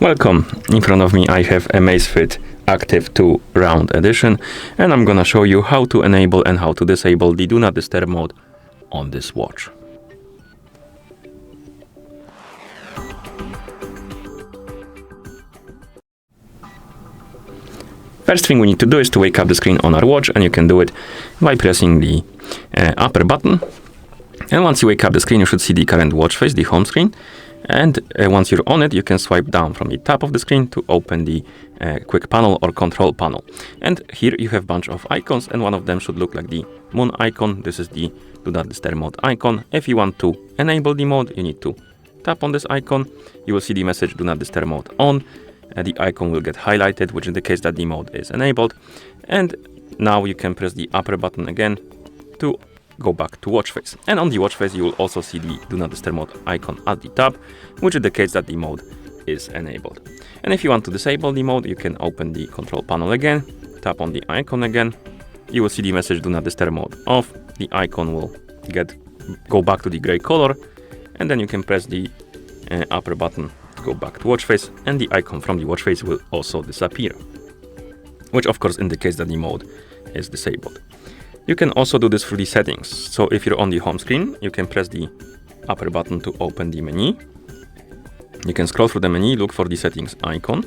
Welcome. In front of me I have AMAZFIT Active 2 Round Edition, and I'm gonna show you how to enable and how to disable the Do Not Disturb mode on this watch. First thing we need to do is to wake up the screen on our watch, and you can do it by pressing the upper button. And once you wake up the screen, you should see the current watch face, the home screen. And once you're on it, you can swipe down from the top of the screen to open the quick panel or control panel. And here you have a bunch of icons, and one of them should look like the moon icon. This is the Do Not Disturb mode icon. If you want to enable the mode, you need to tap on this icon. You will see the message Do Not Disturb mode on. The icon will get highlighted, which indicates that the mode is enabled. And now you can press the upper button again to go back to watch face. And on the watch face, you will also see the Do Not Disturb mode icon at the top, which indicates that the mode is enabled. And if you want to disable the mode, you can open the control panel again, tap on the icon again. You will see the message Do Not Disturb mode off. The icon will go back to the gray color, and then you can press the upper button to go back to watch face, and the icon from the watch face will also disappear, which of course indicates that the mode is disabled. You can also do this through the settings. So if you're on the home screen, you can press the upper button to open the menu. You can scroll through the menu, look for the settings icon.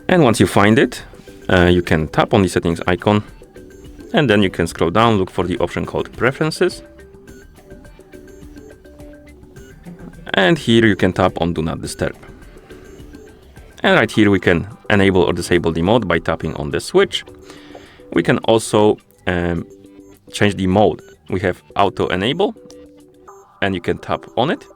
And once you find it, you can tap on the settings icon, and then you can scroll down, look for the option called Preferences. And here you can tap on Do Not Disturb. And right here we can enable or disable the mode by tapping on the switch. We can also change the mode. We have auto enable, and you can tap on it.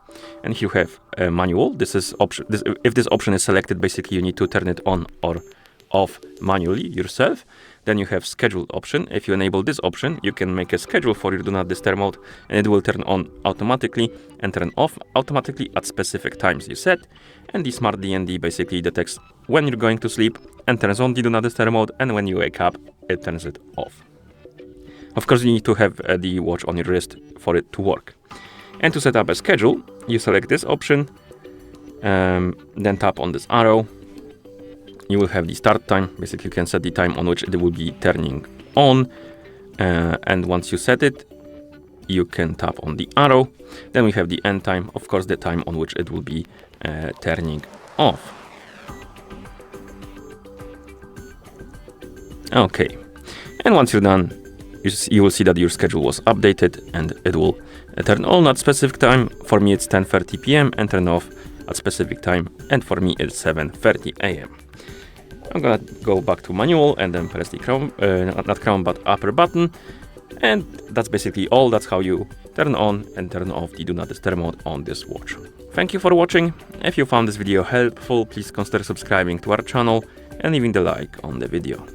And here you have manual. This is option. If this option is selected, basically you need to turn it on or off manually yourself. Then you have scheduled option. If you enable this option, you can make a schedule for your Do Not Disturb mode, and it will turn on automatically and turn off automatically at specific times you set. And the Smart DND basically detects when you're going to sleep and turns on the Do Not Disturb mode, and when you wake up, it turns it off. Of course, you need to have the watch on your wrist for it to work. And to set up a schedule, you select this option, then tap on this arrow. You will have the start time. Basically, you can set the time on which it will be turning on. And once you set it, you can tap on the arrow. Then we have the end time, of course, the time on which it will be turning off. Okay. And once you're done, you will see that your schedule was updated, and it will turn on at specific time. For me, it's 10:30 p.m. and turn off at specific time. And for me, it's 7:30 a.m. I'm gonna go back to manual and then press the not crown but upper button, and that's basically all. That's how you turn on and turn off the Do Not Disturb mode on this watch. Thank you for watching. If you found this video helpful, please consider subscribing to our channel and leaving the like on the video.